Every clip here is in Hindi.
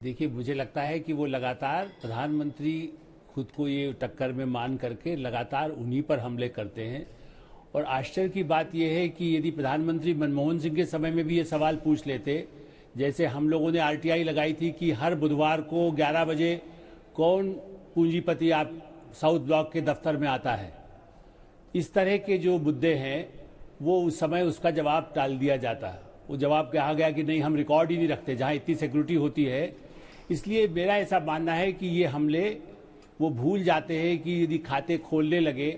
देखिए, मुझे लगता है कि वो लगातार प्रधानमंत्री खुद को ये टक्कर में मान करके लगातार उन्हीं पर हमले करते हैं। और आश्चर्य की बात यह है कि यदि प्रधानमंत्री मनमोहन सिंह के समय में भी ये सवाल पूछ लेते, जैसे हम लोगों ने आरटीआई लगाई थी कि हर बुधवार को 11 बजे कौन पूंजीपति आप साउथ ब्लॉक के दफ्तर में आता है, इस तरह के जो मुद्दे हैं वो उस समय उसका जवाब टाल दिया जाता है। वो जवाब कहा गया कि नहीं, हम रिकॉर्ड ही नहीं रखते जहां इतनी सिक्योरिटी होती है। इसलिए मेरा ऐसा मानना है कि ये हमले वो भूल जाते हैं कि यदि खाते खोलने लगे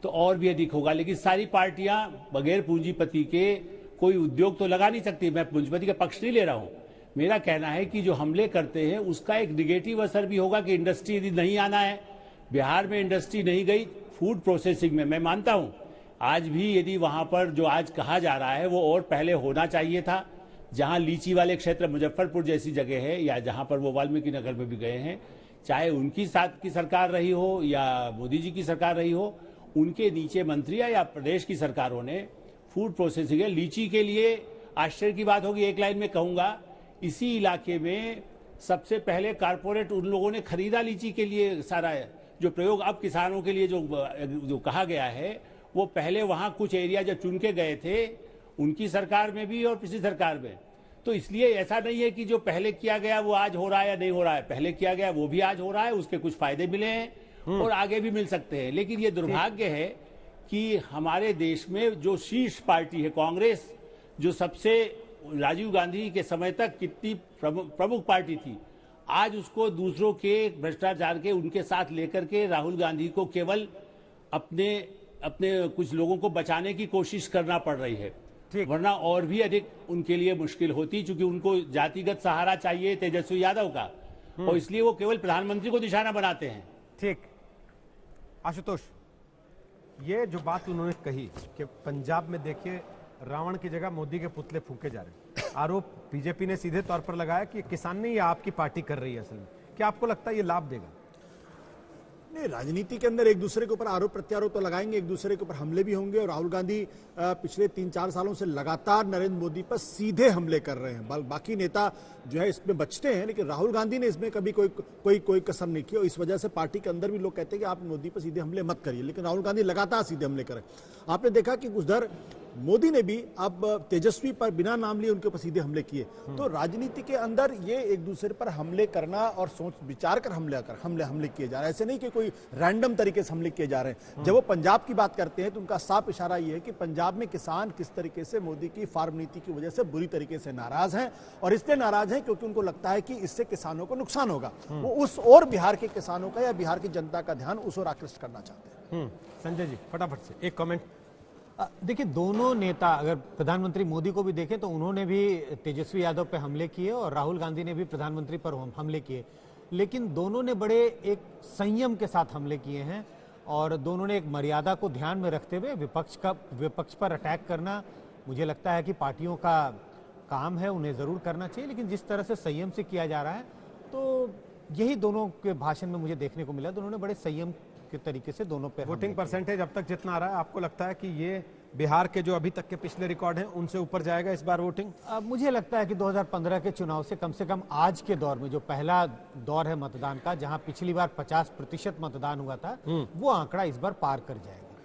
तो और भी अधिक होगा। लेकिन सारी पार्टियां बगैर पूंजीपति के कोई उद्योग तो लगा नहीं सकती। मैं पूंजीपति का पक्ष नहीं ले रहा हूं। मेरा कहना है कि जो हमले करते हैं उसका एक निगेटिव असर भी होगा कि इंडस्ट्री यदि नहीं आना है, बिहार में इंडस्ट्री नहीं गई फूड प्रोसेसिंग में, मैं मानता हूं आज भी यदि वहां पर जो आज कहा जा रहा है वो और पहले होना चाहिए था। जहां लीची वाले क्षेत्र मुजफ्फरपुर जैसी जगह है या जहां पर वो वाल्मीकि नगर में भी गए हैं, चाहे उनकी साथ की सरकार रही हो या मोदी जी की सरकार रही हो, उनके नीचे मंत्रियां या प्रदेश की सरकारों ने फूड प्रोसेसिंग है। लीची के लिए आश्चर्य की बात होगी, एक लाइन में कहूंगा, इसी इलाके में सबसे पहले कारपोरेट उन लोगों ने खरीदा लीची के लिए। सारा जो प्रयोग अब किसानों के लिए जो कहा गया है वो पहले वहां कुछ एरिया जो चुन के गए थे उनकी सरकार में भी और पिछली सरकार में। तो इसलिए ऐसा नहीं है कि जो पहले किया गया वो आज हो रहा है या नहीं हो रहा है। पहले किया गया वो भी आज हो रहा है, उसके कुछ फायदे मिले हैं और आगे भी मिल सकते हैं। लेकिन ये दुर्भाग्य है कि हमारे देश में जो शीर्ष पार्टी है कांग्रेस, जो सबसे राजीव गांधी के समय तक कितनी प्रमुख पार्टी थी, आज उसको दूसरों के भ्रष्टाचार के उनके साथ लेकर के राहुल गांधी को केवल अपने कुछ लोगों को बचाने की कोशिश करना पड़ रही है, वरना और भी अधिक उनके लिए मुश्किल होती, क्योंकि उनको जातिगत सहारा चाहिए तेजस्वी यादव का, और इसलिए वो केवल प्रधानमंत्री को निशाना बनाते हैं। ठीक, आशुतोष, ये जो बात उन्होंने कही कि पंजाब में देखिए रावण की जगह मोदी के पुतले फूके जा रहे हैं, आरोप बीजेपी ने सीधे तौर पर लगाया कि किसान नहीं, ये आपकी पार्टी कर रही है असल में। क्या आपको लगता है ये लाभ देगा? नहीं, राजनीति के अंदर एक दूसरे के ऊपर आरोप प्रत्यारोप तो लगाएंगे, एक दूसरे के ऊपर हमले भी होंगे। और राहुल गांधी पिछले 3-4 सालों से लगातार नरेंद्र मोदी पर सीधे हमले कर रहे हैं। बाकी नेता जो है इसमें बचते हैं, लेकिन राहुल गांधी ने इसमें कभी कोई कसर नहीं की। और इस वजह से पार्टी के अंदर भी लोग कहते हैं कि आप मोदी पर सीधे हमले मत करिए, लेकिन राहुल गांधी लगातार सीधे हमले करें। आपने देखा कि उधर मोदी ने भी अब तेजस्वी पर बिना नाम लिए उनके ऊपर सीधे हमले किए। तो राजनीति के अंदर ये एक दूसरे पर हमले करना और सोच विचार कर हमले किए जा रहे हैं। ऐसे नहीं कि कोई रैंडम तरीके से हमले किए जा रहे हैं। जब वो पंजाब की बात करते हैं तो उनका साफ इशारा ये है कि पंजाब में किसान किस तरीके से मोदी की फार्म नीति की वजह से बुरी तरीके से नाराज हैं, और इसलिए नाराज हैं क्योंकि उनको लगता है कि इससे किसानों को नुकसान होगा। वो उस और बिहार के किसानों का या बिहार की जनता का ध्यान उस ओर आकृष्ट करना चाहते हैं। संजय जी, फटाफट से एक कमेंट। देखिए, दोनों नेता अगर प्रधानमंत्री मोदी को भी देखें तो उन्होंने भी तेजस्वी यादव पे हमले किए और राहुल गांधी ने भी प्रधानमंत्री पर हमले किए, लेकिन दोनों ने बड़े एक संयम के साथ हमले किए हैं और दोनों ने एक मर्यादा को ध्यान में रखते हुए विपक्ष पर अटैक करना, मुझे लगता है कि पार्टियों का काम है, उन्हें जरूर करना चाहिए। लेकिन जिस तरह से संयम से किया जा रहा है तो यही दोनों के भाषण में मुझे देखने को मिला। दोनों ने बड़े संयम के तरीके से दोनों पे वोटिंग परसेंटेज अब तक जितना आ रहा है, आपको लगता है कि ये बिहार के जो अभी तक के पिछले रिकॉर्ड हैं उनसे ऊपर जाएगा इस बार वोटिंग? मुझे लगता है कि 2015 के चुनाव से कम आज के दौर में जो पहला दौर है मतदान का, जहां पिछली बार 50% मतदान हुआ था, वो आंकड़ा इस बार पार कर जाएगा।